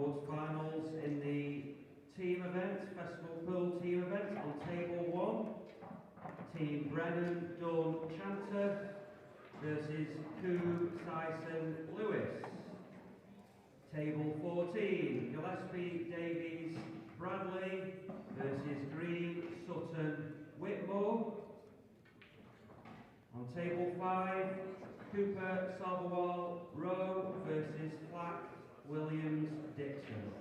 Quarterfinals in the team event, Festival Pool team event. On table 1, team Brennan, Dunn, Chanter versus Combe, Syson, Lewis. Table 14, Gillespie, Davies, Bradley versus Green, Sutton, Whitmore. On table 5, Cooper, Salvawal, Rowe versus Flack, Williams, Dixon.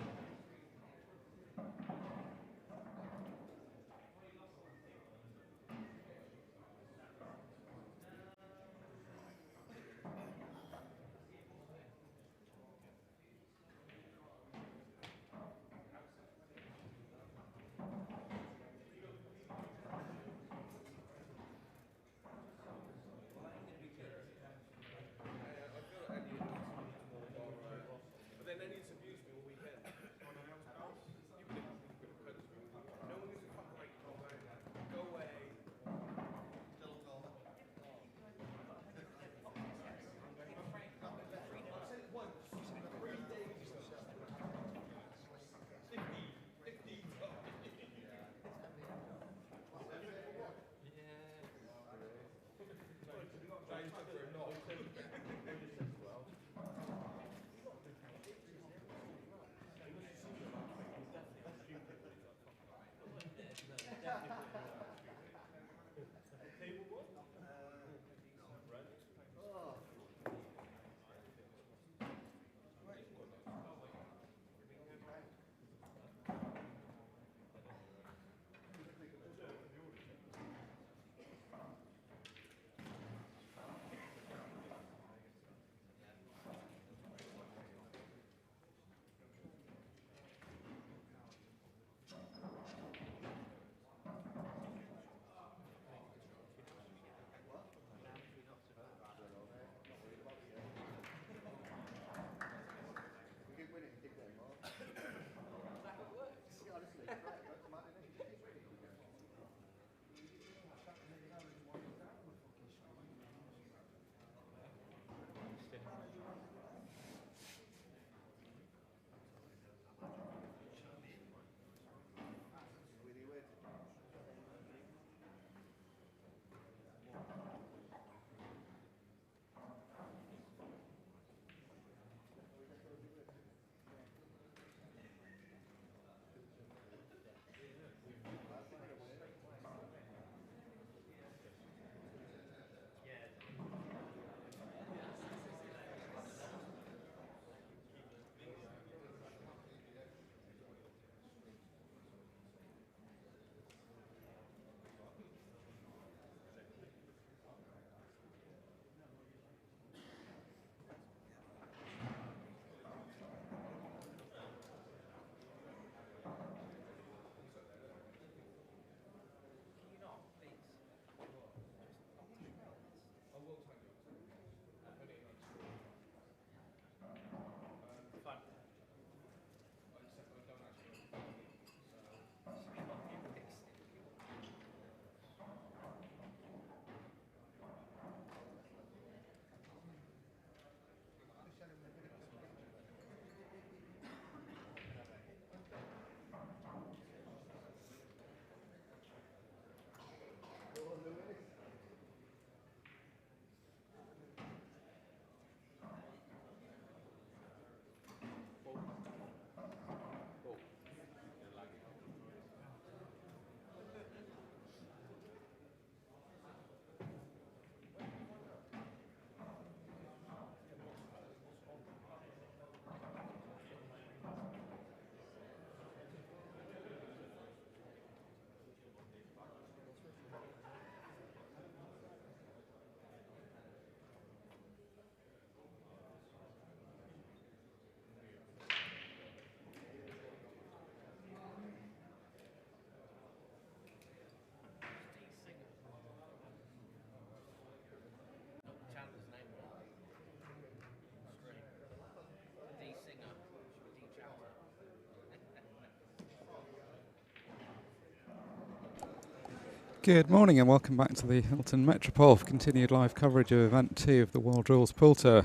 Good morning and welcome back to the Hilton Metropole for continued live coverage of Event 2 of the World Rules Pool Tour.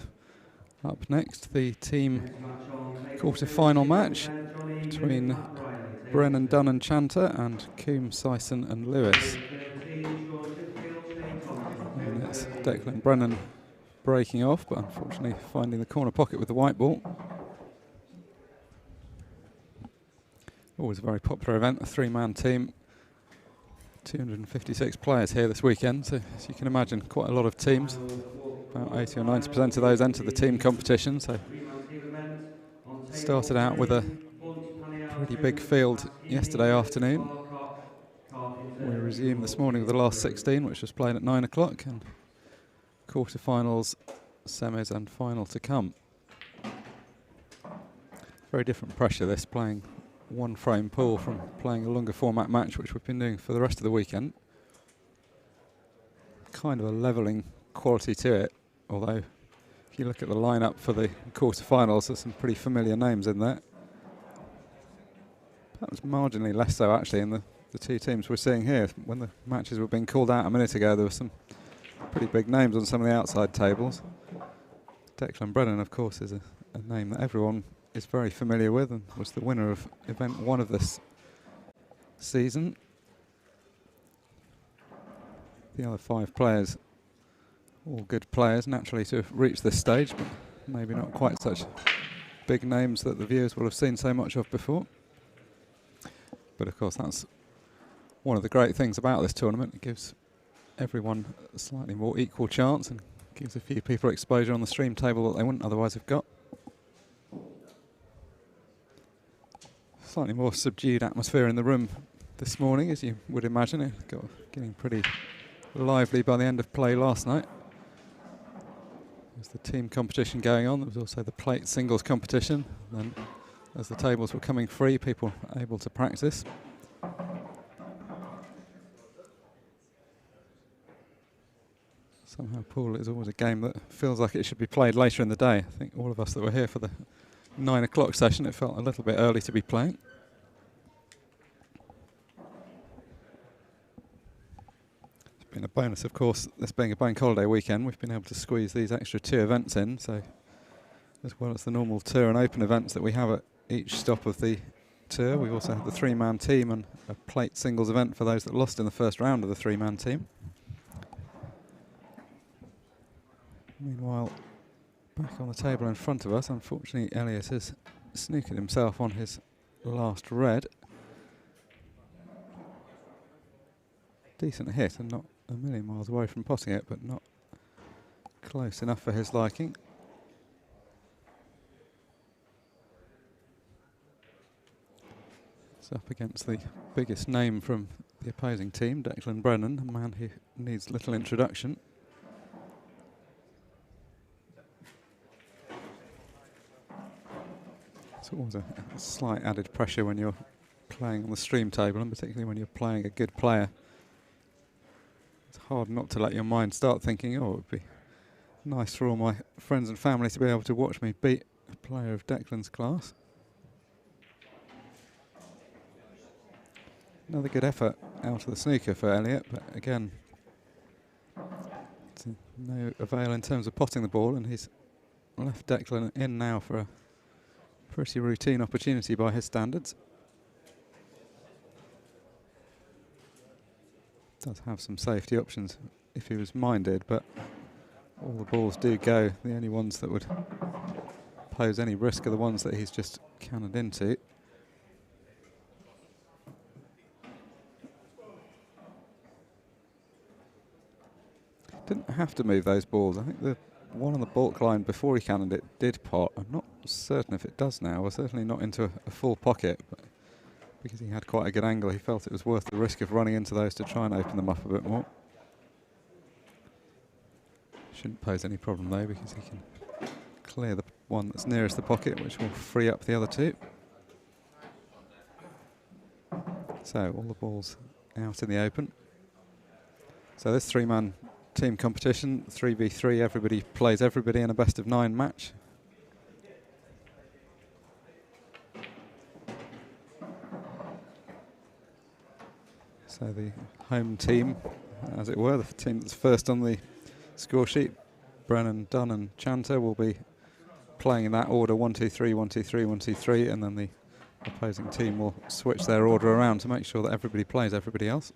Up next, the team quarter-final match between Brennan, Dunn and Chanter and Combe, Syson and Lewis. And it's Declan Brennan breaking off, but unfortunately finding the corner pocket with the white ball. Always a very popular event, a three-man team. 256 players here this weekend, so as you can imagine, quite a lot of teams. About 80 or 90% of those enter the team competition, so started out with a pretty big field yesterday afternoon. We resumed this morning with the last 16, which was played at 9 o'clock, and quarterfinals, semis and final to come. Very different pressure this, playing one frame pool from playing a longer format match, which we've been doing for the rest of the weekend. Kind of a levelling quality to it, although if you look at the lineup for the quarterfinals, there's some pretty familiar names in there. That was marginally less so actually in the two teams we're seeing here. When the matches were being called out a minute ago, there were some pretty big names on some of the outside tables. Declan Brennan, of course, is a name that everyone is very familiar with and was the winner of event 1 of this season. The other 5 players, all good players naturally to have reached this stage, but maybe not quite such big names that the viewers will have seen so much of before. But of course that's one of the great things about this tournament. It gives everyone a slightly more equal chance and gives a few people exposure on the stream table that they wouldn't otherwise have got. Slightly more subdued atmosphere in the room this morning, as you would imagine. It got getting pretty lively by the end of play last night. There's the team competition going on. There was also the plate singles competition. And as the tables were coming free, people were able to practice. Somehow pool is always a game that feels like it should be played later in the day. I think all of us that were here for the 9 o'clock session, it felt a little bit early to be playing. It's been a bonus, of course, this being a bank holiday weekend. We've been able to squeeze these extra 2 events in, so as well as the normal tour and open events that we have at each stop of the tour, we also have the 3-man team and a plate singles event for those that lost in the first round of the 3-man team. Meanwhile, back on the table in front of us, unfortunately Elliot has snookered himself on his last red. Decent hit and not a million miles away from potting it, but not close enough for his liking. It's up against the biggest name from the opposing team, Declan Brennan, a man who needs little introduction. It's always a slight added pressure when you're playing on the stream table, and particularly when you're playing a good player. It's hard not to let your mind start thinking, oh, it would be nice for all my friends and family to be able to watch me beat a player of Declan's class. Another good effort out of the snooker for Elliot, but again, it's no avail in terms of potting the ball, and he's left Declan in now for a pretty routine opportunity by his standards. Does have some safety options if he was minded, but all the balls do go. The only ones that would pose any risk are the ones that he's just cannoned into. Didn't have to move those balls. I think the one on the balk line before he cannoned it did pot. I'm not certain if it does now. We're certainly not into a full pocket, but because he had quite a good angle, he felt it was worth the risk of running into those to try and open them up a bit more. Shouldn't pose any problem though, because he can clear the one that's nearest the pocket, which will free up the other 2. So all the balls out in the open. So this 3-man team competition, 3v3, everybody plays everybody in a best of 9 match. So the home team, as it were, the team that's first on the score sheet, Brennan, Dunn and Chanter, will be playing in that order, 1, 2, 3, 1, 2, 3, 1, 2, 3, and then the opposing team will switch their order around to make sure that everybody plays everybody else.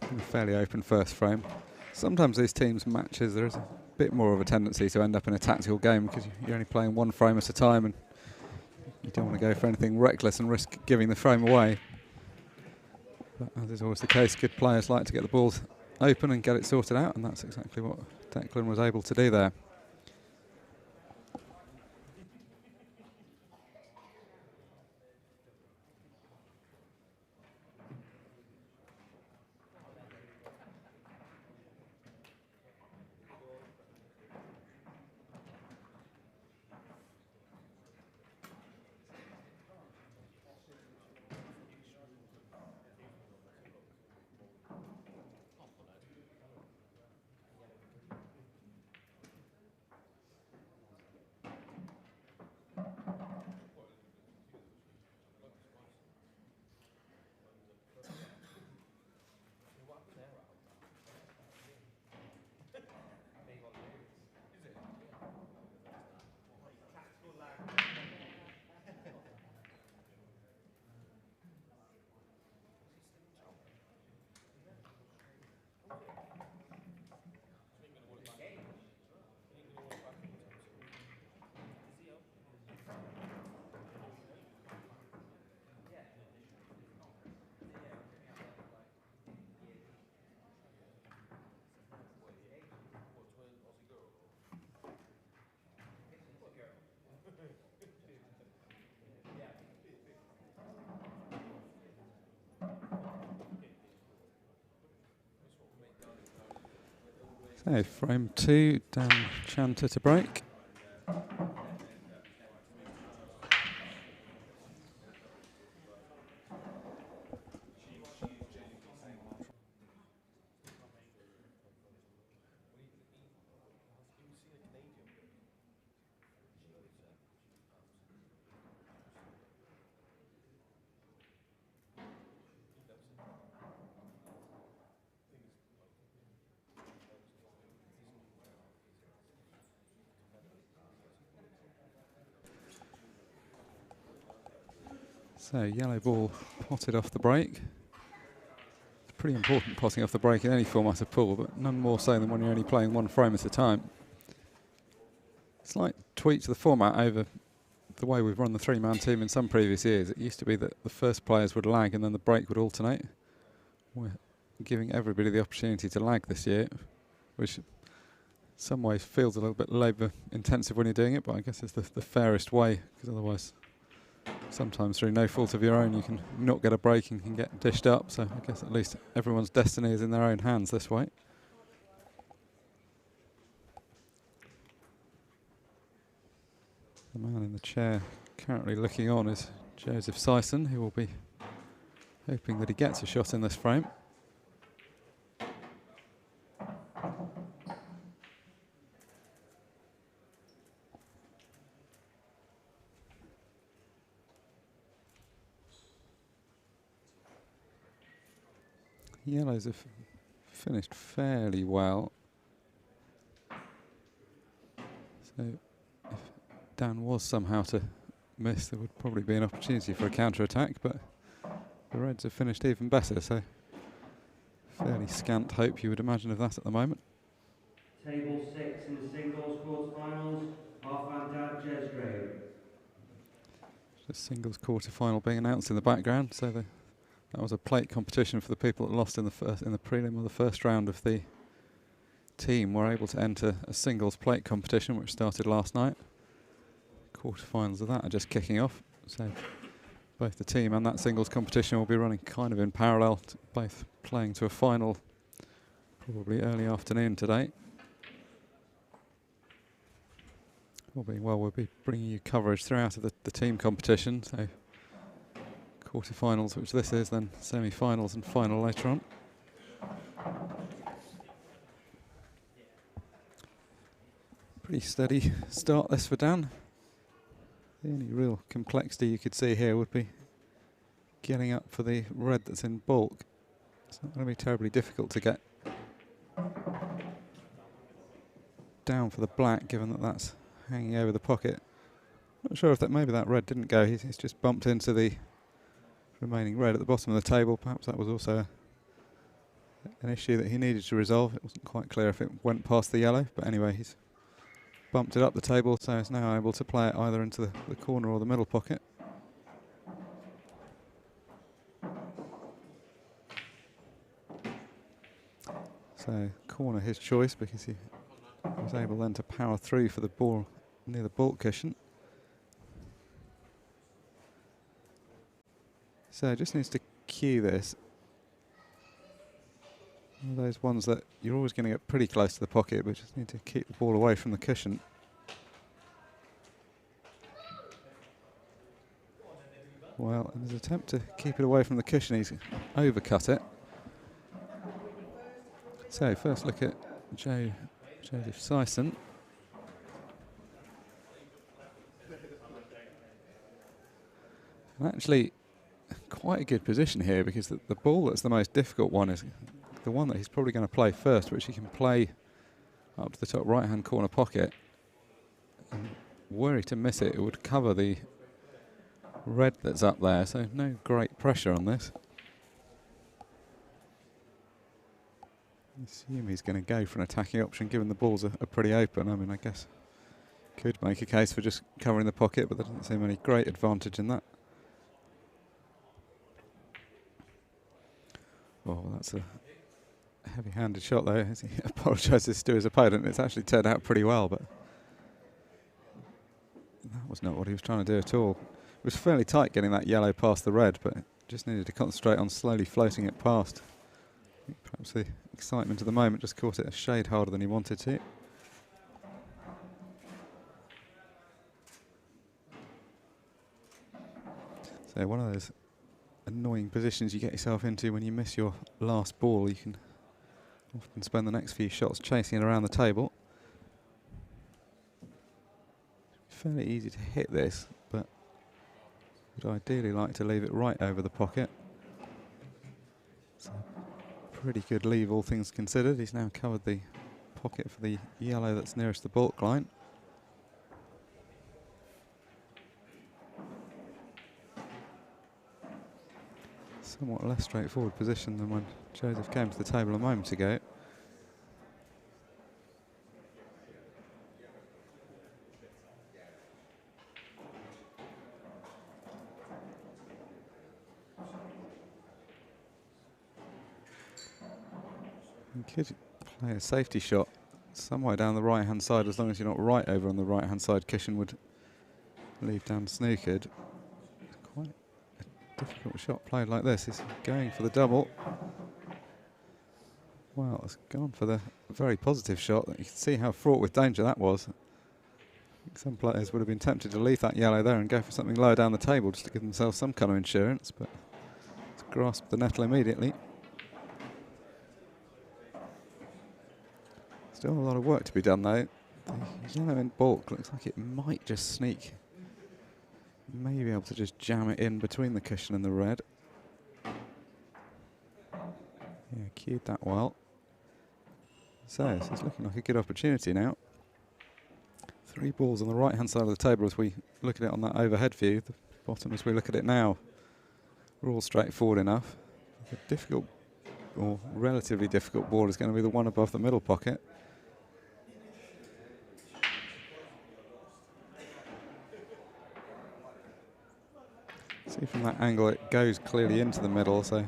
A fairly open first frame. Sometimes these teams matches, there is a bit more of a tendency to end up in a tactical game because you're only playing one frame at a time and you don't want to go for anything reckless and risk giving the frame away. But as is always the case, good players like to get the balls open and get it sorted out, and that's exactly what Declan was able to do there. So frame 2, Dunn, Chanter to break. So yellow ball potted off the break. It's pretty important potting off the break in any format of pool, but none more so than when you're only playing one frame at a time. Slight tweak to the format over the way we've run the three-man team in some previous years. It used to be that the first players would lag and then the break would alternate. We're giving everybody the opportunity to lag this year, which in some ways feels a little bit labour intensive when you're doing it, but I guess it's the fairest way, because otherwise sometimes through no fault of your own you can not get a break and can get dished up. So I guess at least everyone's destiny is in their own hands this way. The man in the chair currently looking on is Joseph Syson, who will be hoping that he gets a shot in this frame. Yellows have finished fairly well. So if Dan was somehow to miss, there would probably be an opportunity for a counter-attack, but the Reds have finished even better, so fairly scant hope you would imagine of that at the moment. Table 6 in the singles quarterfinals, Arfan Dad Jesgrave. The singles quarter-final being announced in the background, so that was a plate competition for the people that lost in the prelim or the first round of the team were able to enter a singles plate competition which started last night. Quarterfinals of that are just kicking off, so both the team and that singles competition will be running kind of in parallel, both playing to a final probably early afternoon today. All being well, we'll be bringing you coverage throughout of the team competition, so quarterfinals, which this is, then semi-finals and final later on. Pretty steady start this for Dan. The only real complexity you could see here would be getting up for the red that's in bulk. It's not going to be terribly difficult to get down for the black, given that that's hanging over the pocket. Not sure if that maybe that red didn't go. He's just bumped into the remaining red at the bottom of the table. Perhaps that was also an issue that he needed to resolve. It wasn't quite clear if it went past the yellow, but anyway, he's bumped it up the table, so he's now able to play it either into the corner or the middle pocket. So corner his choice, because he was able then to power through for the ball near the baulk cushion. So just needs to cue this. One of those ones that you're always going to get pretty close to the pocket, but just need to keep the ball away from the cushion. Well, in his attempt to keep it away from the cushion, he's overcut it. So first look at Joseph Syson. Actually, quite a good position here, because the ball that's the most difficult one is the one that he's probably going to play first, which he can play up to the top right-hand corner pocket. And were he to miss it, it would cover the red that's up there, so no great pressure on this. I assume he's going to go for an attacking option, given the balls are pretty open. I mean, I guess could make a case for just covering the pocket, but there doesn't seem any great advantage in that. Oh, that's a heavy-handed shot there, as he apologises to his opponent. It's actually turned out pretty well, but that was not what he was trying to do at all. It was fairly tight getting that yellow past the red, but just needed to concentrate on slowly floating it past. Perhaps the excitement of the moment just caught it a shade harder than he wanted to. So one of those annoying positions you get yourself into when you miss your last ball. You can often spend the next few shots chasing it around the table. Fairly easy to hit this, but would ideally like to leave it right over the pocket. It's a pretty good leave, all things considered. He's now covered the pocket for the yellow that's nearest the baulk line. Somewhat less straightforward position than when Joseph came to the table a moment ago. You could play a safety shot somewhere down the right hand side, as long as you're not right over on the right hand side cushion, would leave down snookered. Quite a difficult shot played like this. He's going for the double. Well, it's gone for the very positive shot. You can see how fraught with danger that was. I think some players would have been tempted to leave that yellow there and go for something lower down the table just to give themselves some kind of insurance, but it's grasped the nettle immediately. Still a lot of work to be done though. The yellow in baulk looks like it might just sneak. May be able to just jam it in between the cushion and the red. Yeah, cued that well. So this is looking like a good opportunity now. 3 balls on the right hand side of the table as we look at it on that overhead view. The bottom as we look at it now, we're all straightforward enough. The difficult, or relatively difficult ball is going to be the one above the middle pocket. See, from that angle it goes clearly into the middle, so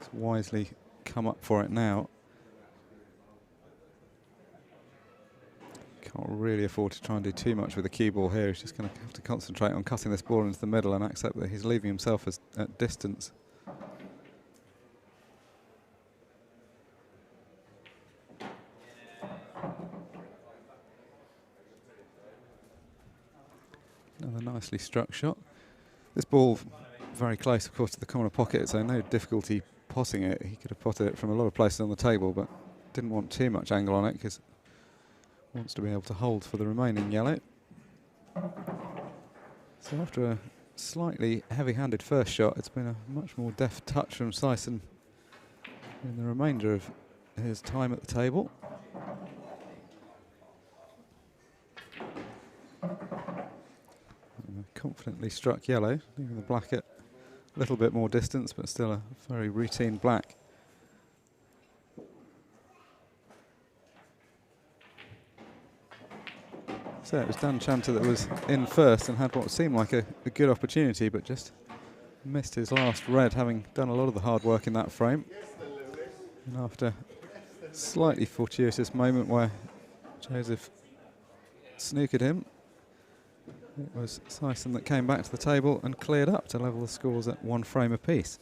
it's wisely come up for it now. Can't really afford to try and do too much with the cue ball here. He's just going to have to concentrate on cutting this ball into the middle and accept that he's leaving himself at distance. Another nicely struck shot. This ball very close, of course, to the corner pocket, so no difficulty potting it. He could have potted it from a lot of places on the table, but didn't want too much angle on it because wants to be able to hold for the remaining yellow. So after a slightly heavy-handed first shot. It's been a much more deft touch from Syson in the remainder of his time at the table. And confidently struck yellow, leaving the black at a little bit more distance, but still a very routine black. So it was Dunn Chanter that was in first and had what seemed like a good opportunity, but just missed his last red, having done a lot of the hard work in that frame. And after a slightly fortuitous moment where Joseph snookered him, it was Syson that came back to the table and cleared up to level the scores at 1 frame apiece.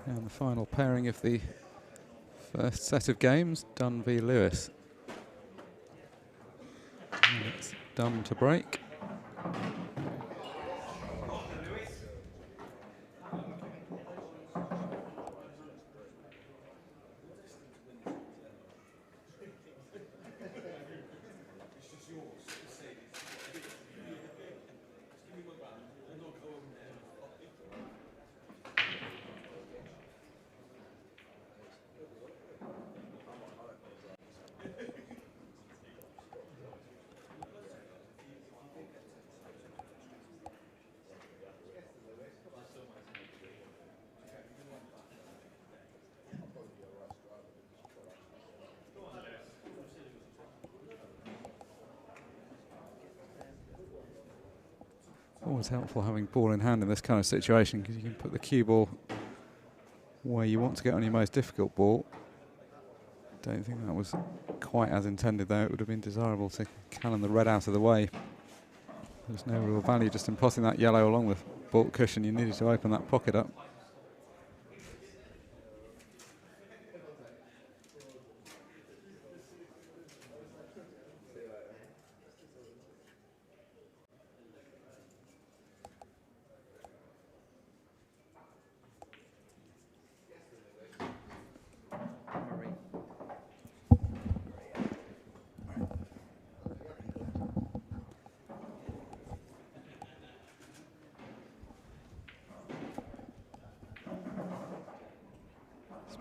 And the final pairing of the first set of games, Dunn v Lewis. And it's Dunn to break. Always helpful having ball in hand in this kind of situation, because you can put the cue ball where you want to get on your most difficult ball. Don't think that was quite as intended, though. It would have been desirable to cannon the red out of the way. There's no real value just in potting that yellow along the baulk cushion. You needed to open that pocket up.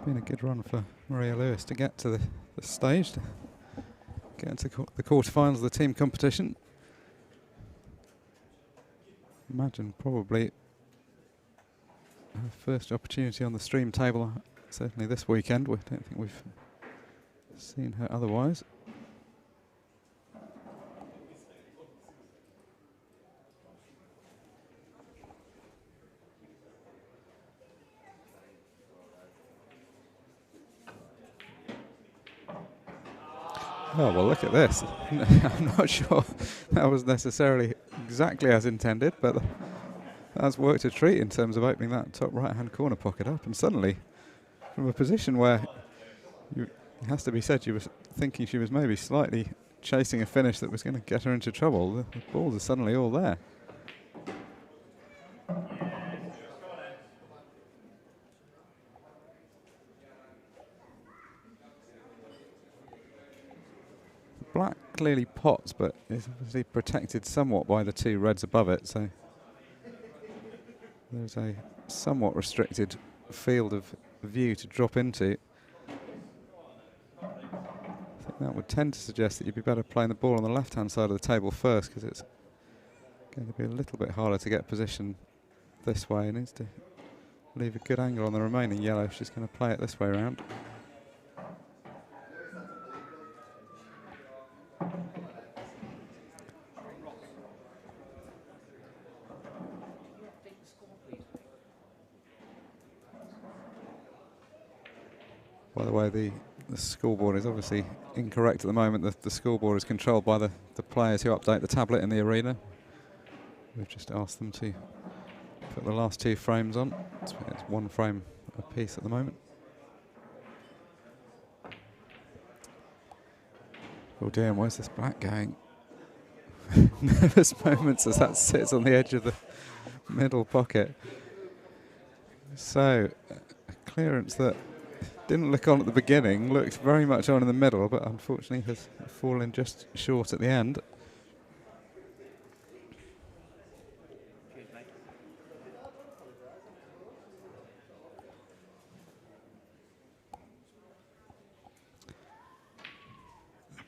Been a good run for Maria Lewis to get to the stage, to get into the quarterfinals of the team competition. Imagine probably her first opportunity on the stream table, certainly this weekend. We don't think we've seen her otherwise. Oh, well, look at this. I'm not sure that was necessarily exactly as intended, but that's worked a treat in terms of opening that top right-hand corner pocket up. And suddenly, from a position where it has to be said she was thinking she was maybe slightly chasing a finish that was going to get her into trouble, the balls are suddenly all there. Black clearly pots, but is obviously protected somewhat by the two reds above it, so There's a somewhat restricted field of view to drop into. I think that would tend to suggest that you'd be better playing the ball on the left-hand side of the table first, because it's going to be a little bit harder to get position this way. It needs to leave a good angle on the remaining yellow if she's going to play it this way around. By the way, the scoreboard is obviously incorrect at the moment. The scoreboard is controlled by the players who update the tablet in the arena. We've just asked them to put the last 2 frames on. It's 1 frame a piece at the moment. Oh dear, and where's this black going? Nervous moments as that sits on the edge of the middle pocket. So, a clearance that didn't look on at the beginning, looked very much on in the middle, but unfortunately has fallen just short at the end.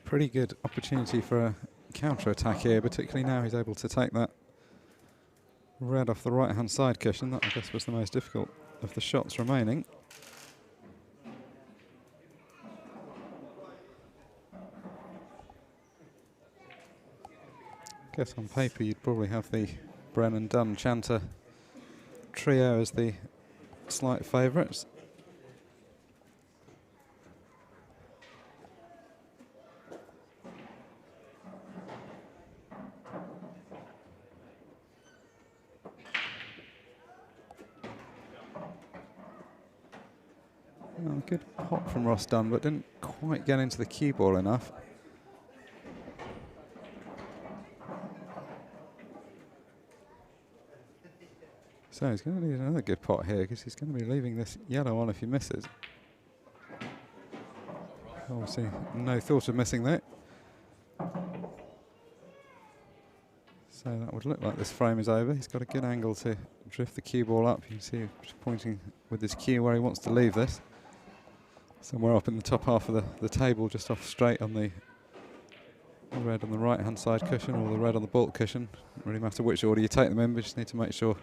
Pretty good opportunity for a counter-attack here, particularly now he's able to take that red off the right-hand side cushion. That, I guess, was the most difficult of the shots remaining. I guess on paper you'd probably have the Brennan, Dunn, Chanter trio as the slight favourites. Oh, good hop from Ross Dunn, but didn't quite get into the cue ball enough. So he's going to need another good pot here, because he's going to be leaving this yellow on if he misses. Obviously, no thought of missing that. So that would look like this frame is over. He's got a good angle to drift the cue ball up. You can see him pointing with his cue where he wants to leave this. Somewhere up in the top half of the table, just off straight on the red on the right-hand side cushion or the red on the baulk cushion. Doesn't really matter which order you take them in, but you just need to make sure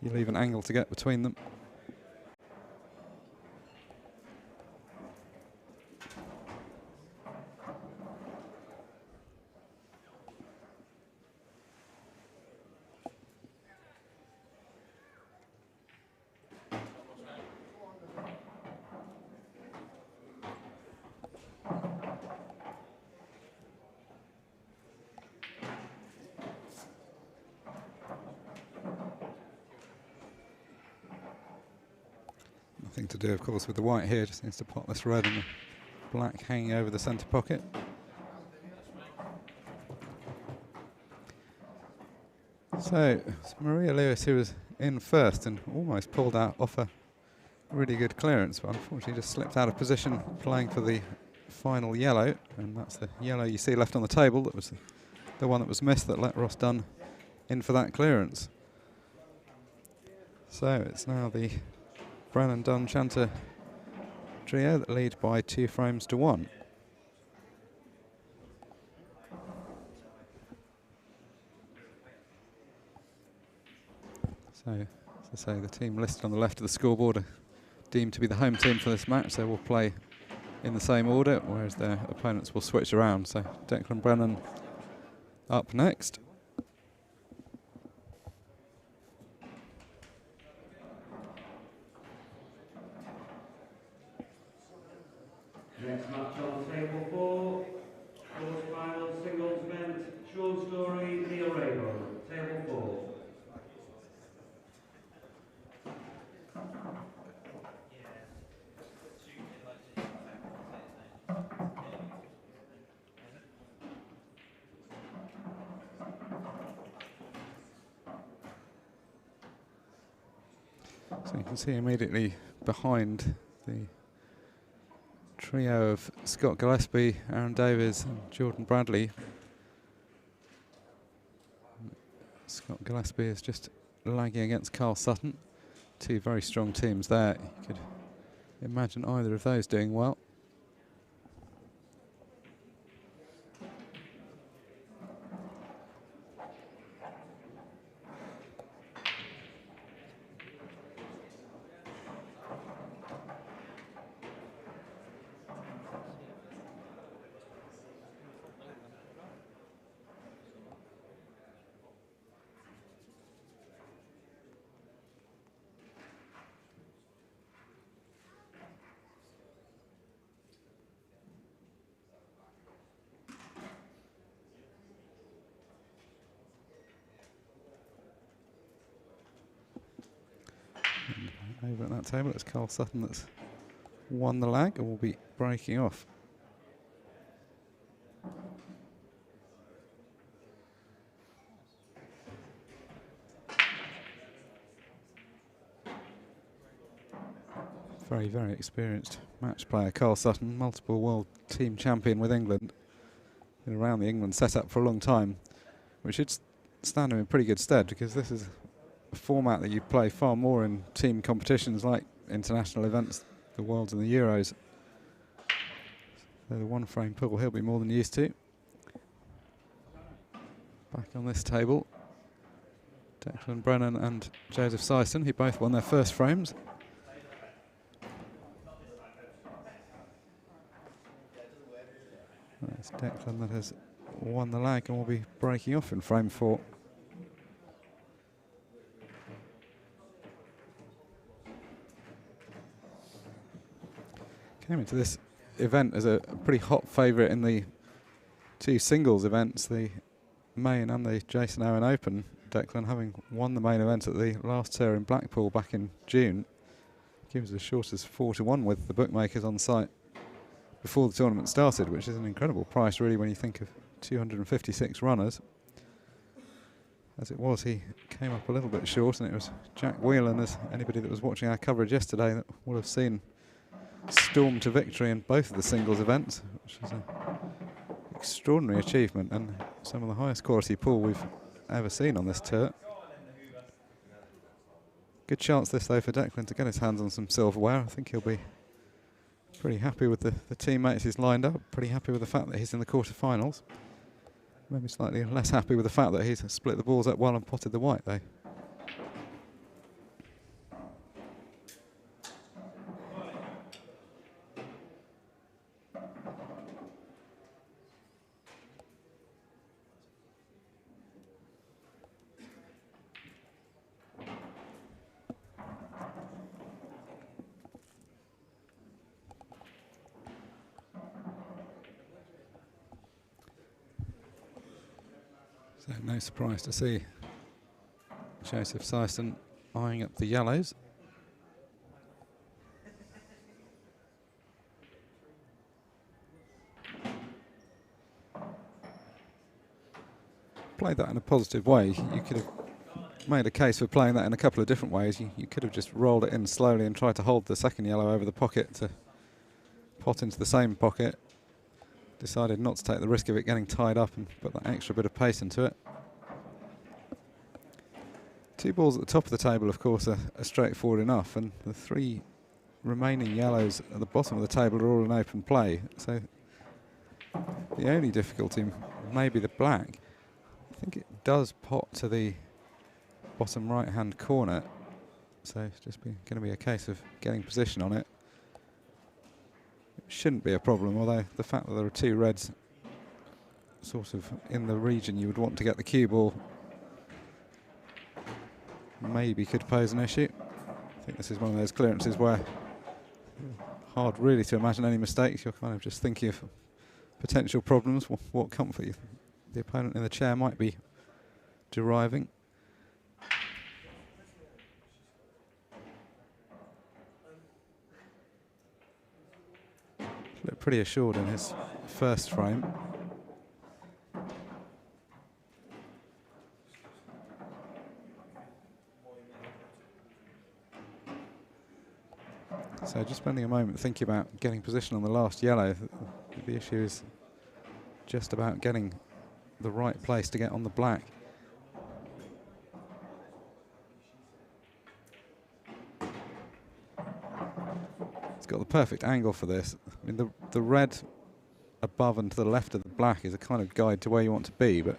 you leave an angle to get between them. Nothing to do, of course, with the white here. Just needs to pop this red and the black hanging over the centre pocket. So it's Maria Lewis who was in first and almost pulled out off a really good clearance, but unfortunately just slipped out of position playing for the final yellow, and that's the yellow you see left on the table. That was the one that was missed that let Ross Dunn in for that clearance. So it's now the Brennan, Dunn, Chanter trio that lead by 2 frames to 1. So, as I say, the team listed on the left of the scoreboard are deemed to be the home team for this match. They will play in the same order, whereas their opponents will switch around. So Declan Brennan up next. Next match on table 4, quarter-final singles event, short story, Neil Rayburn, table 4. So you can see immediately behind the trio of Scott Gillespie, Aaron Davies and Jordan Bradley. Scott Gillespie is just lagging against Carl Sutton. Two very strong teams there. You could imagine either of those doing well. Over at that table, it's Carl Sutton that's won the lag and will be breaking off. Very, very experienced match player, Carl Sutton, multiple world team champion with England. Been around the England setup for a long time, which should stand him in pretty good stead, because this is a format that you play far more in team competitions like international events, the Worlds and the Euros. So the one frame pool he'll be more than used to. Back on this table, Declan Brennan and Joseph Syson, who both won their first frames. That's Declan that has won the lag and will be breaking off in frame 4. Came into this event as a pretty hot favourite in the two singles events, the main and the Jason Owen Open. Declan having won the main event at the last tour in Blackpool back in June. He was as short as 4-1 with the bookmakers on site before the tournament started, which is an incredible price really when you think of 256 runners. As it was, he came up a little bit short, and it was Jack Whelan, as anybody that was watching our coverage yesterday that will have seen, storm to victory in both of the singles events, which is an extraordinary achievement and some of the highest quality pool we've ever seen on this tour. Good chance this though for Declan to get his hands on some silverware. I think he'll be pretty happy with the teammates he's lined up, pretty happy with the fact that he's in the quarterfinals. Maybe slightly less happy with the fact that he's split the balls up well and potted the white though. So no surprise to see Joseph Syson eyeing up the yellows. Played that in a positive way. You could have made a case for playing that in a couple of different ways. You could have just rolled it in slowly and tried to hold the second yellow over the pocket to pot into the same pocket. Decided not to take the risk of it getting tied up and put that extra bit of pace into it. Two balls at the top of the table, of course, are straightforward enough, and the three remaining yellows at the bottom of the table are all in open play. So the only difficulty may be the black. I think it does pot to the bottom right-hand corner, so it's just going to be a case of getting position on it. Shouldn't be a problem, although the fact that there are two reds sort of in the region you would want to get the cue ball maybe could pose an issue. I think this is one of those clearances where hard really to imagine any mistakes. You're kind of just thinking of potential problems, what comfort the opponent in the chair might be deriving. Looked pretty assured in his first frame. So just spending a moment thinking about getting position on the last yellow. The issue is just about getting the right place to get on the black. It's got the perfect angle for this. I mean, the red above and to the left of the black is a kind of guide to where you want to be, but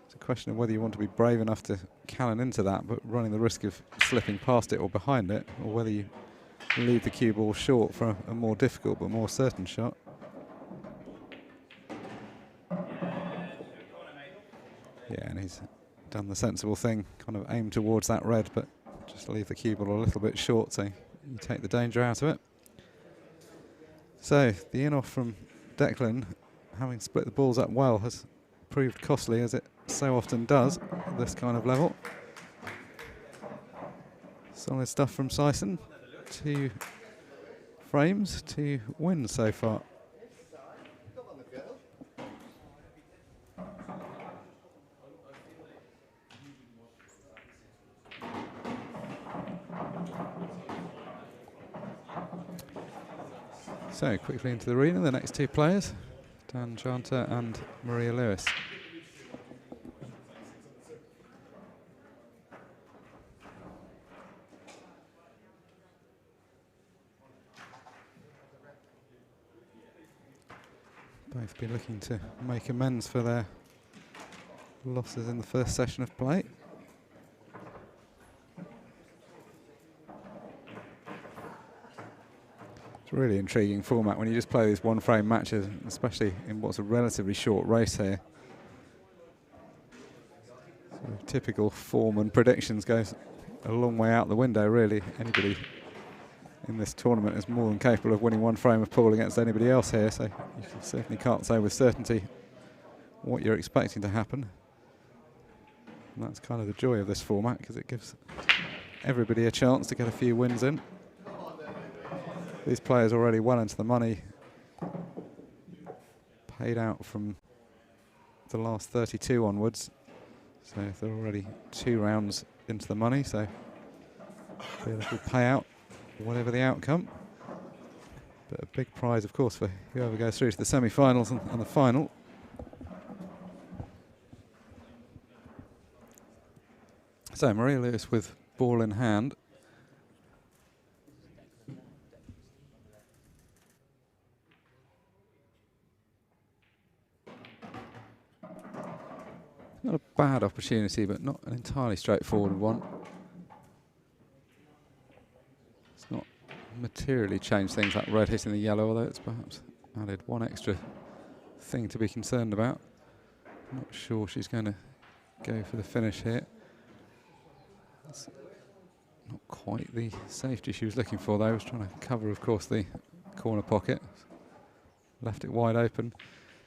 it's a question of whether you want to be brave enough to cannon into that, but running the risk of slipping past it or behind it, or whether you leave the cue ball short for a more difficult but more certain shot. Yeah, and he's done the sensible thing, kind of aim towards that red, but just leave the cue ball a little bit short so you take the danger out of it. So the in-off from Declan, having split the balls up well, has proved costly, as it so often does at this kind of level. Solid stuff from Syson. 2 frames, 2 wins so far. So quickly into the arena, the next 2 players, Dunn, Chanter and Maria Lewis. Both been looking to make amends for their losses in the first session of play. It's a really intriguing format when you just play these one-frame matches, especially in what's a relatively short race here. Sort of typical form and predictions goes a long way out the window, really. Anybody in this tournament is more than capable of winning one frame of pool against anybody else here, so you certainly can't say with certainty what you're expecting to happen. And that's kind of the joy of this format, because it gives everybody a chance to get a few wins in. These players already well into the money, paid out from the last 32 onwards, so they're already 2 rounds into the money, so a little payout whatever the outcome. But a big prize, of course, for whoever goes through to the semi-finals and the final. So Maria Lewis with ball in hand. Not a bad opportunity, but not an entirely straightforward one. It's not materially changed things, like red hitting the yellow, although it's perhaps added one extra thing to be concerned about. Not sure she's going to go for the finish here. That's not quite the safety she was looking for, though. Was trying to cover, of course, the corner pocket. Left it wide open.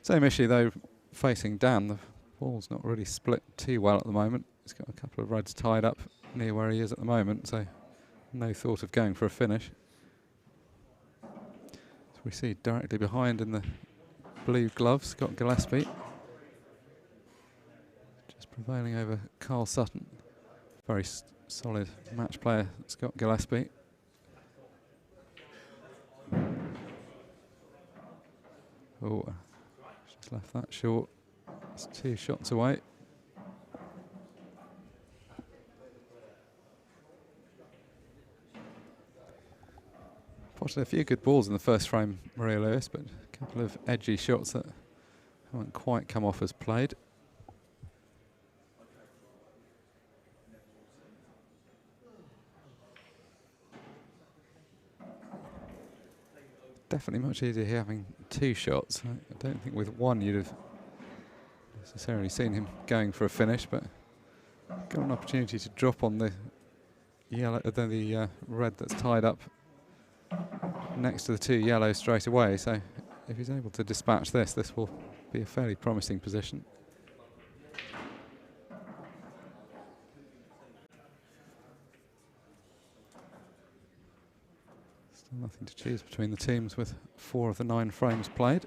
Same issue, though, facing Dan. The ball's not really split too well at the moment. He's got a couple of reds tied up near where he is at the moment, so no thought of going for a finish. So we see directly behind in the blue gloves, Scott Gillespie. Just prevailing over Carl Sutton. Very solid match player, Scott Gillespie. Oh, just left that short. It's 2 shots away. Potted a few good balls in the first frame, Maria Lewis, but a couple of edgy shots that haven't quite come off as played. Definitely much easier here having 2 shots. I don't think with one you'd have necessarily seen him going for a finish, but got an opportunity to drop on the yellow, the red that's tied up next to the 2 yellows straight away. So if he's able to dispatch this, this will be a fairly promising position. Still nothing to choose between the teams with 4 of the 9 frames played.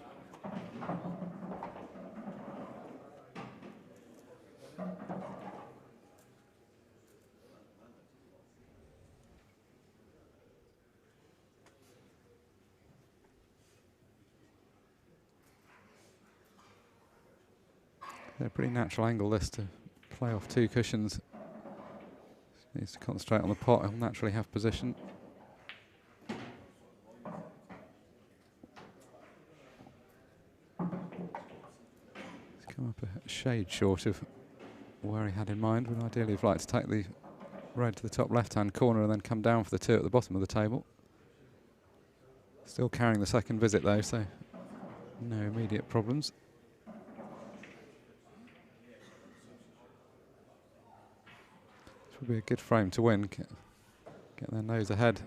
A pretty natural angle this to play off 2 cushions. Needs to concentrate on the pot, he'll naturally have position. shade short of where he had in mind. Would ideally have liked to take the red to the top left-hand corner and then come down for the 2 at the bottom of the table. Still carrying the second visit though, so no immediate problems. This would be a good frame to win. Get their nose ahead.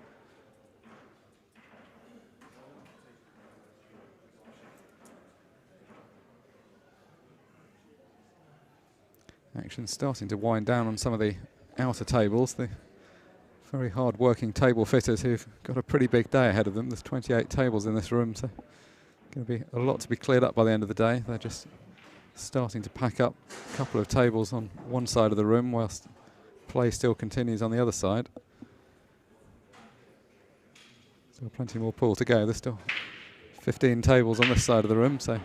Action starting to wind down on some of the outer tables. The very hard working table fitters who've got a pretty big day ahead of them. There's 28 tables in this room, so going to be a lot to be cleared up by the end of the day. They're just starting to pack up a couple of tables on one side of the room whilst play still continues on the other side. Still plenty more pool to go. There's still 15 tables on this side of the room, so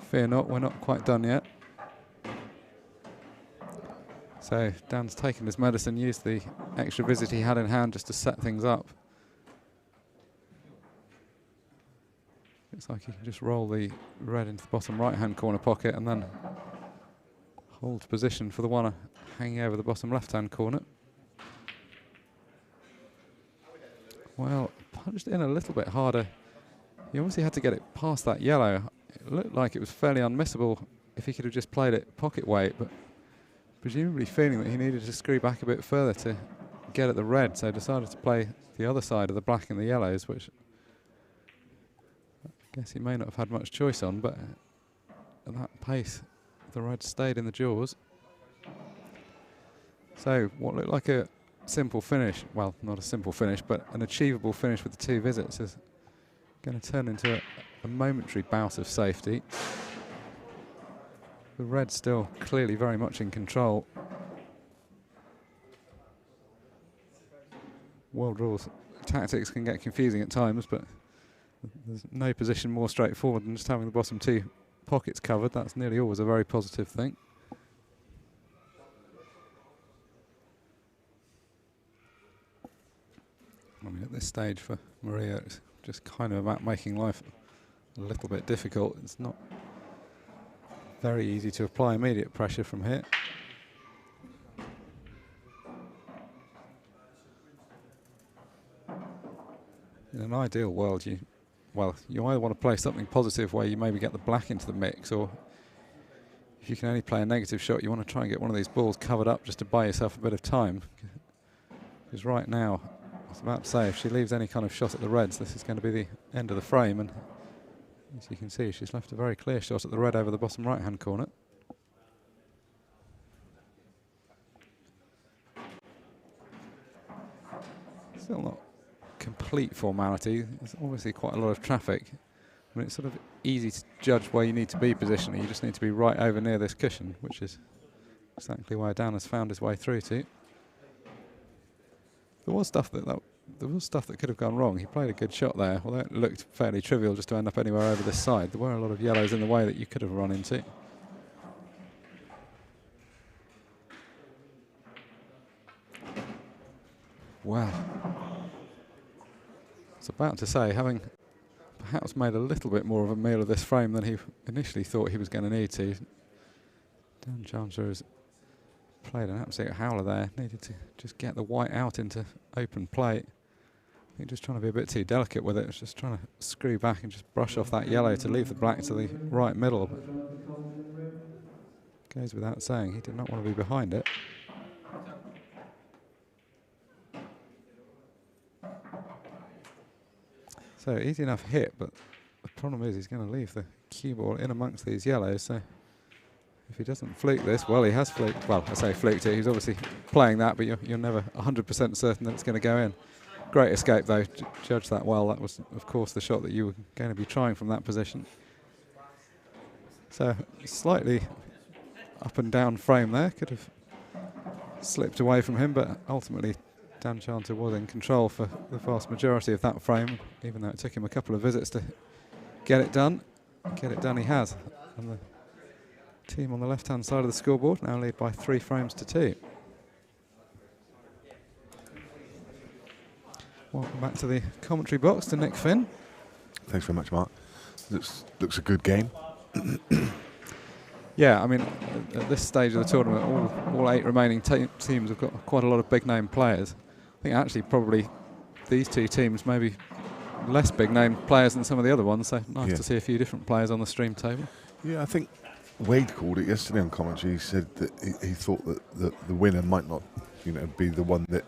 fear not, we're not quite done yet. So Dan's taken his medicine, used the extra visit he had in hand just to set things up. Looks like he can just roll the red into the bottom right-hand corner pocket and then hold position for the one hanging over the bottom left-hand corner. Well, punched in a little bit harder. He obviously had to get it past that yellow. It looked like it was fairly unmissable if he could have just played it pocket weight, but presumably feeling that he needed to screw back a bit further to get at the red, so decided to play the other side of the black and the yellows, which I guess he may not have had much choice on, but at that pace the red stayed in the jaws. So what looked like a simple finish, well, not a simple finish, but an achievable finish with the 2 visits is going to turn into a momentary bout of safety. The red's still clearly very much in control. World rules tactics can get confusing at times, but there's no position more straightforward than just having the bottom 2 pockets covered. That's nearly always a very positive thing. I mean, at this stage for Maria, it's just kind of about making life a little bit difficult. It's not very easy to apply immediate pressure from here. In an ideal world, you either want to play something positive where you maybe get the black into the mix, or if you can only play a negative shot, you want to try and get one of these balls covered up just to buy yourself a bit of time. Because right now, I was about to say, if she leaves any kind of shot at the reds, this is going to be the end of the frame, and as you can see, she's left a very clear shot at the red over the bottom right-hand corner. Still not complete formality. There's obviously quite a lot of traffic. I mean, it's sort of easy to judge where you need to be positionally. You just need to be right over near this cushion, which is exactly where Dan has found his way through to. There was stuff that could have gone wrong. He played a good shot there, although it looked fairly trivial just to end up anywhere over this side. There were a lot of yellows in the way that you could have run into. Wow. I was about to say, having perhaps made a little bit more of a meal of this frame than he initially thought he was going to need to, Dan Chanter has played an absolute howler there. Needed to just get the white out into open play. I think just trying to be a bit too delicate with it. It's just trying to screw back and just brush off that yellow to leave the black to the right middle. But goes without saying, he did not want to be behind it. So easy enough hit, but the problem is he's going to leave the cue ball in amongst these yellows. So if he doesn't fluke this, well, he has fluked. Well, I say fluked it. He's obviously playing that, but you're never 100% certain that it's going to go in. Great escape, though. Judge that well. That was, of course, the shot that you were going to be trying from that position. So slightly up and down frame there. Could have slipped away from him, but ultimately Dan Chanter was in control for the vast majority of that frame, even though it took him a couple of visits to get it done. Get it done he has. And the team on the left-hand side of the scoreboard now lead by 3 frames to 2. Welcome back to the commentary box to Nick Finn. Thanks very much, Mark. Looks a good game. Yeah, I mean, at this stage of the tournament, all 8 remaining teams have got quite a lot of big-name players. I think actually probably these 2 teams maybe less big-name players than some of the other ones, so nice to see a few different players on the stream table. Yeah, I think Wade called it yesterday on commentary. He said that he thought that the winner might not, be the one that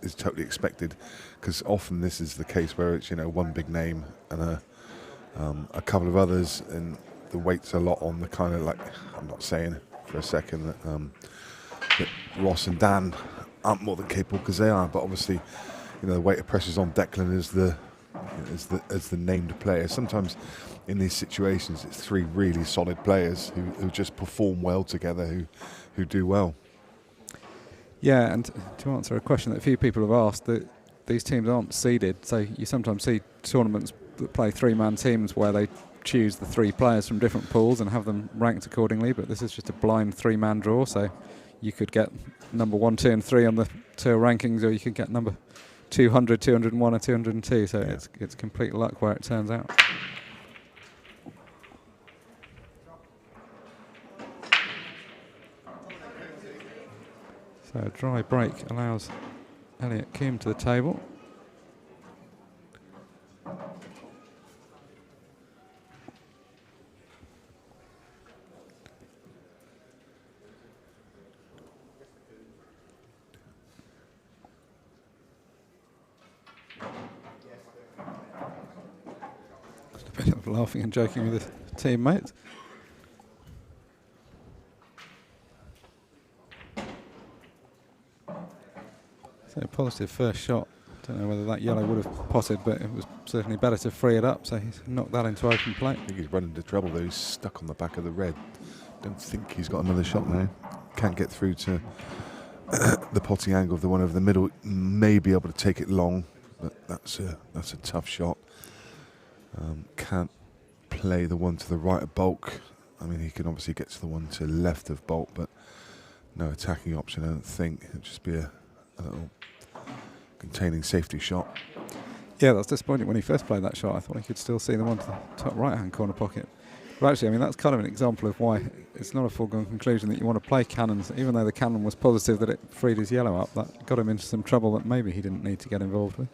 is totally expected, because often this is the case where it's one big name and a couple of others, and the weight's a lot on the kind of like, I'm not saying for a second that Ross and Dan aren't more than capable, because they are, but obviously the weight of pressure's on Declan as the named player. Sometimes in these situations it's 3 really solid players who just perform well together, who do well. Yeah, and to answer a question that a few people have asked, that these teams aren't seeded, so you sometimes see tournaments that play 3-man teams where they choose the 3 players from different pools and have them ranked accordingly, but this is just a blind 3-man draw, so you could get number 1, 2 and 3 on the tour rankings, or you could get number 200, 201 or 202, so it's complete luck where it turns out. So a dry break allows Elliot Combe to the table. Just a bit of laughing and joking with his teammates. So a positive first shot. Don't know whether that yellow would have potted, but it was certainly better to free it up, so he's knocked that into open play. I think he's run into trouble though. He's stuck on the back of the red. Don't think he's got another shot now. Can't get through to the potting angle of the one over the middle. May be able to take it long, but that's a tough shot. Can't play the one to the right of bulk. I mean, he can obviously get to the one to the left of bulk, but no attacking option, I don't think. It'd just be a little containing safety shot. Yeah, that's disappointing. When he first played that shot, I thought he could still see the one to the top right-hand corner pocket. But actually, I mean, that's kind of an example of why it's not a foregone conclusion that you want to play cannons, even though the cannon was positive that it freed his yellow up. That got him into some trouble that maybe he didn't need to get involved with.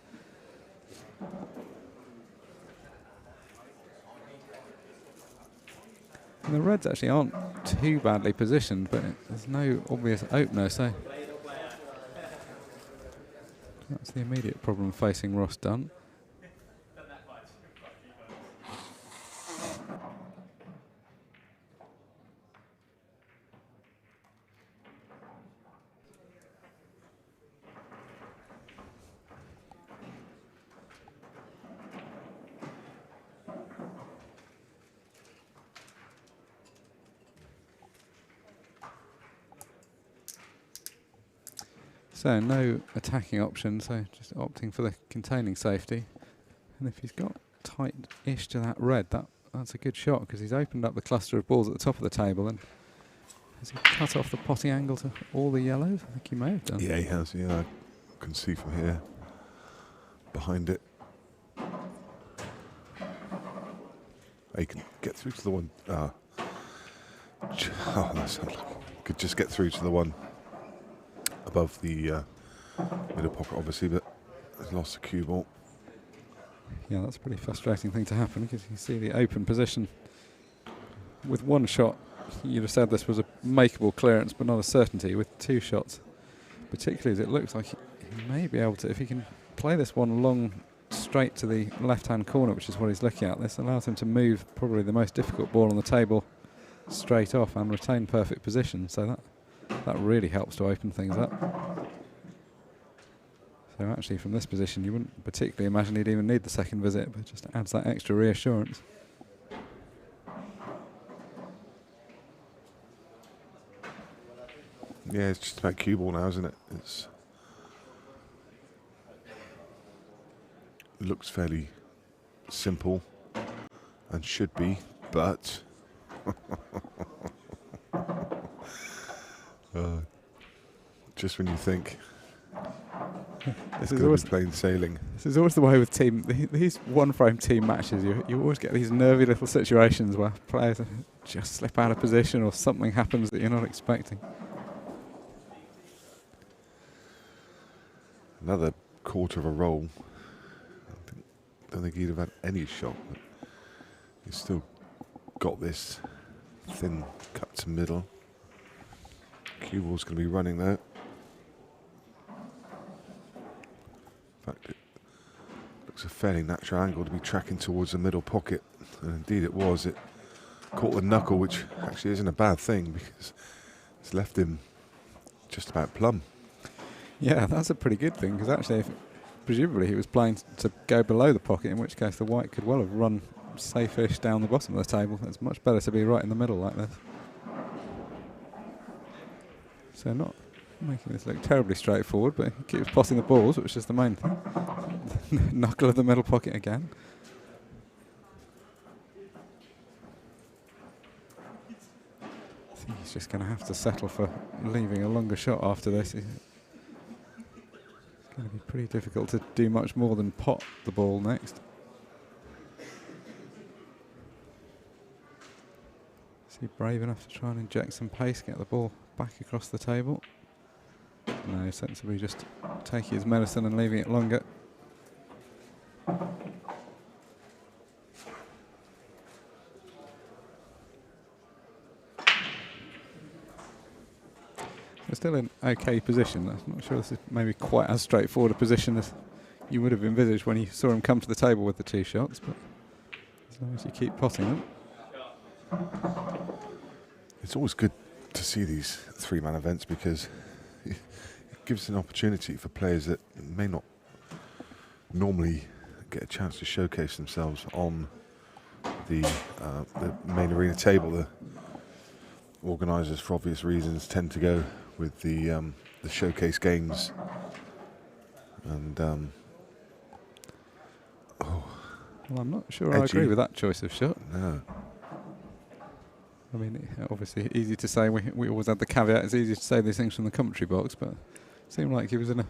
And the reds actually aren't too badly positioned, but there's no obvious opener, so that's the immediate problem facing Ross Dunn. So no attacking option, so just opting for the containing safety. And if he's got tight-ish to that red, that's a good shot, because he's opened up the cluster of balls at the top of the table. And has he cut off the potting angle to all the yellows? I think he may have done. Yeah, he has. Yeah, I can see from here behind it. He can get through to the one. Oh, that's unlucky. Could just get through to the one above the middle pocket, obviously, but has lost the cue ball. Yeah, that's a pretty frustrating thing to happen, because you see the open position. With one shot, you'd have said this was a makeable clearance, but not a certainty. With 2 shots, particularly as it looks like he may be able to, if he can play this one long straight to the left-hand corner, which is what he's looking at, this allows him to move probably the most difficult ball on the table straight off and retain perfect position. So that really helps to open things up. So actually from this position you wouldn't particularly imagine he'd even need the second visit, but it just adds that extra reassurance. Yeah, it's just about cue ball now, isn't it? It looks fairly simple and should be, but just when you think This It's is going always to be plain sailing. This is always the way with these one-frame team matches. You always get these nervy little situations where players just slip out of position or something happens that you're not expecting. Another quarter of a roll. Don't think he'd have had any shot, but he's still got this thin cut to middle. Cue ball's going to be running there. In fact, it looks a fairly natural angle to be tracking towards the middle pocket, and indeed it was. It caught the knuckle, which actually isn't a bad thing because it's left him just about plumb. Yeah, that's a pretty good thing because actually, presumably he was playing to go below the pocket, in which case the white could well have run safe-ish down the bottom of the table. It's much better to be right in the middle like this. So not making this look terribly straightforward, but he keeps passing the balls, which is the main thing. Knuckle of the middle pocket again. I think he's just going to have to settle for leaving a longer shot after this. It's going to be pretty difficult to do much more than pot the ball next. Is he brave enough to try and inject some pace, get the ball back across the table? No, sensibly just taking his medicine and leaving it longer. They're still in okay position. I'm not sure this is maybe quite as straightforward a position as you would have envisaged when you saw him come to the table with the 2 shots, but as long as you keep potting them. It's always good to see these 3-man events because it gives an opportunity for players that may not normally get a chance to showcase themselves on the main arena table. The organisers, for obvious reasons, tend to go with the showcase games, and well, I'm not sure edgy. I agree with that choice of shot. No. I mean, obviously easy to say. We always had the caveat, it's easy to say these things from the commentary box, but it seemed like he was in a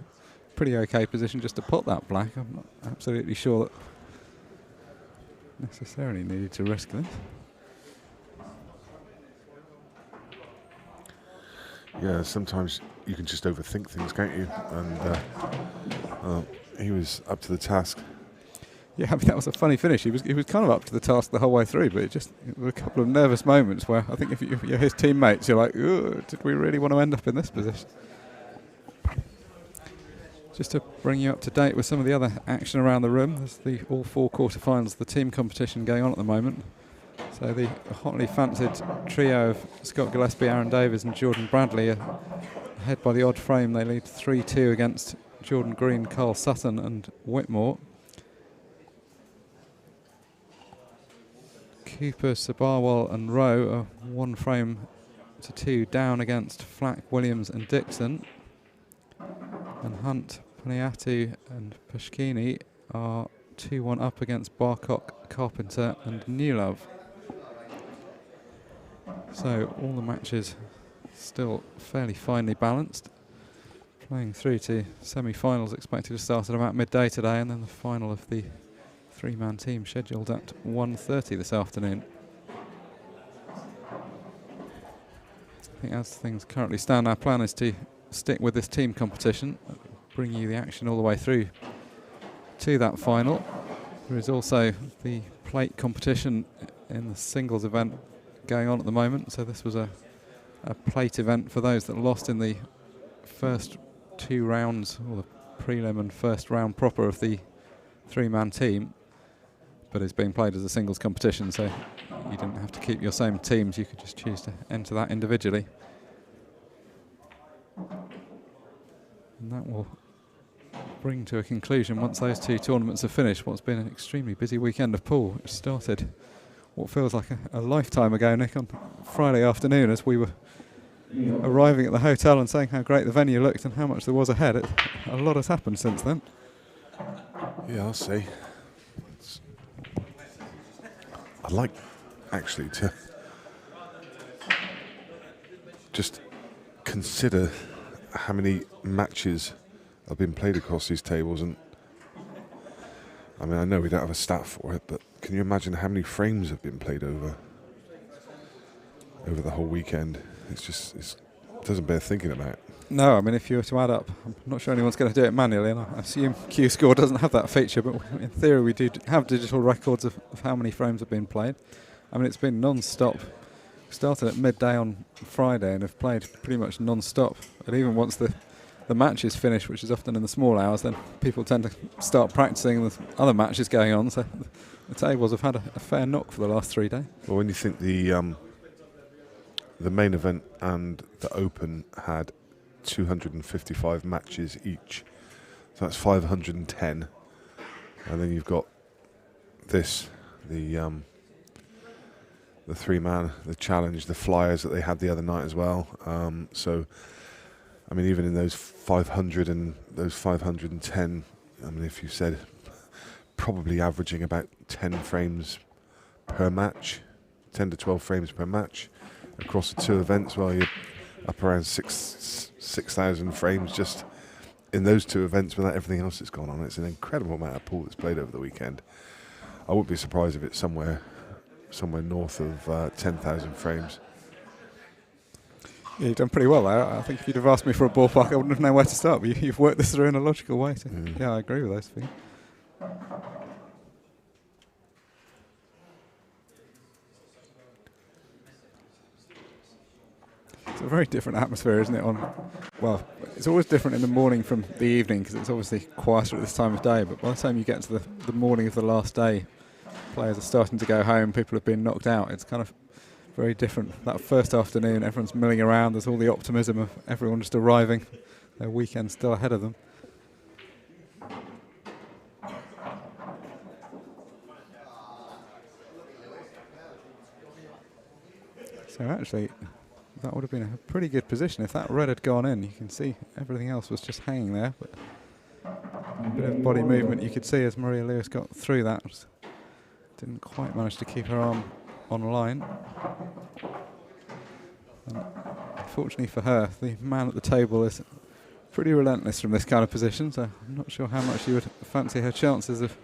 pretty okay position just to pot that black. I'm not absolutely sure that necessarily needed to risk this. Yeah, sometimes you can just overthink things, can't you? And he was up to the task. Yeah, I mean, that was a funny finish. He was kind of up to the task the whole way through, but it were a couple of nervous moments where I think if you're his teammates, you're like, did we really want to end up in this position? Just to bring you up to date with some of the other action around the room, there's all 4 quarterfinals, the team competition going on at the moment. So the hotly fancied trio of Scott Gillespie, Aaron Davies and Jordan Bradley are ahead by the odd frame. They lead 3-2 against Jordan Green, Carl Sutton and Whitmore. Cooper, Sabarwal and Rowe are 1 frame to 2 down against Flack, Williams and Dixon. And Hunt, Paniatu and Pashkini are 2-1 up against Barcock, Carpenter and Newlove. So all the matches still fairly finely balanced. Playing through to semi-finals expected to start at about midday today, and then the final of the 3-man team scheduled at 1:30 this afternoon. I think as things currently stand, our plan is to stick with this team competition, bring you the action all the way through to that final. There is also the plate competition in the singles event going on at the moment, so this was a plate event for those that lost in the first 2 rounds, or the prelim and first round proper of the 3-man team, but it's being played as a singles competition, so you didn't have to keep your same teams, you could just choose to enter that individually. And that will bring to a conclusion once those 2 tournaments are finished what's been an extremely busy weekend of pool, which started what feels like a lifetime ago, Nick, on Friday afternoon as we were arriving at the hotel and saying how great the venue looked and how much there was ahead. A lot has happened since then. Yeah, I'll say. I'd like actually to just consider how many matches have been played across these tables, and I mean, I know we don't have a stat for it, but can you imagine how many frames have been played over the whole weekend? It doesn't bear thinking about. No, I mean, if you were to add up, I'm not sure anyone's going to do it manually, and I assume Q-Score doesn't have that feature, but in theory we do have digital records of how many frames have been played. I mean, it's been non-stop. We started at midday on Friday and have played pretty much non-stop. And even once the match is finished, which is often in the small hours, then people tend to start practicing with other matches going on, so the tables have had a fair knock for the last 3 days. Well, when you think the main event and the Open had 255 matches each, so that's 510, and then you've got this, the 3-man, the challenge, the flyers that they had the other night as well. So, I mean, even in those 500 and those 510, I mean, if you said probably averaging about 10 frames per match, 10 to 12 frames per match across the 2 events, well, you're up around 6,000 frames just in those 2 events without everything else that's gone on. It's an incredible amount of pool that's played over the weekend. I wouldn't be surprised if it's somewhere north of 10,000 frames. Yeah, you've done pretty well there. I think if you'd have asked me for a ballpark, I wouldn't have known where to start, but you've worked this through in a logical way. So yeah, I agree with those figures. It's a very different atmosphere, isn't it? Well, it's always different in the morning from the evening because it's obviously quieter at this time of day, but by the time you get to the morning of the last day, players are starting to go home, people have been knocked out. It's kind of very different. That first afternoon, everyone's milling around, there's all the optimism of everyone just arriving, their weekend's still ahead of them. So actually, that would have been a pretty good position. If that red had gone in, you can see everything else was just hanging there. But a bit of body movement you could see as Maria Lewis got through that. Just didn't quite manage to keep her arm on line. And unfortunately for her, the man at the table is pretty relentless from this kind of position, so I'm not sure how much you would fancy her chances of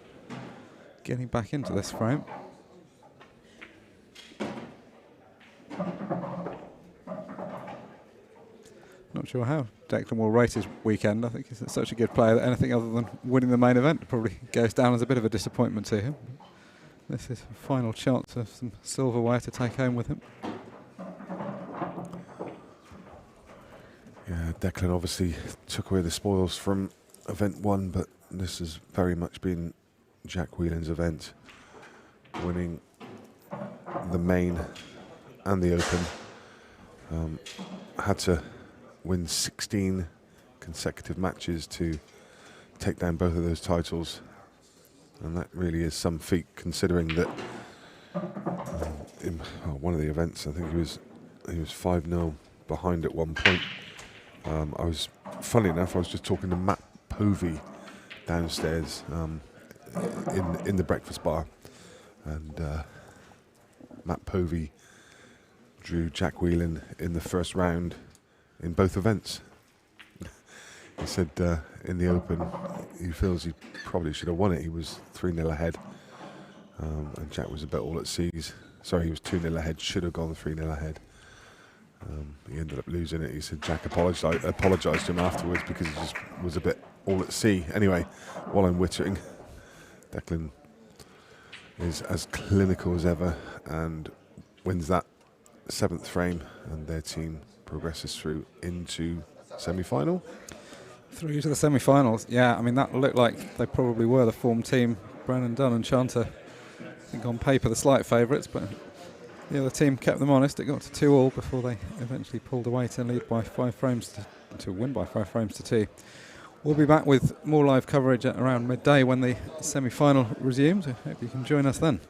getting back into this frame. Not sure how Declan will rate his weekend. I think he's such a good player that anything other than winning the main event probably goes down as a bit of a disappointment to him. This is a final chance of some silverware to take home with him. Yeah, Declan obviously took away the spoils from event 1, but this has very much been Jack Whelan's event, winning the main and the Open. Had to win 16 consecutive matches to take down both of those titles, and that really is some feat, considering that in one of the events, I think he was 5-0 behind at one point. Funny enough, I was just talking to Matt Povey downstairs in the breakfast bar, and Matt Povey drew Jack Whelan in the first round in both events. He said in the Open he feels he probably should have won it. He was 3-0 ahead, and Jack was a bit all at seas. Sorry, he was 2-0 ahead, should have gone 3-0 ahead. He ended up losing it. He said Jack apologised to him afterwards because he just was a bit all at sea. Anyway, while I'm wittering, Declan is as clinical as ever and wins that 7th frame, and their team progresses through into semi-final. Through to the semi-finals, yeah. I mean, that looked like they probably were the form team. Brennan, Dunn and Chanter, I think on paper the slight favourites, but the other team kept them honest. It got to 2-2 before they eventually pulled away to lead by 5 frames to win by 5 frames to 2. We'll be back with more live coverage at around midday when the semi-final resumes. I hope you can join us then.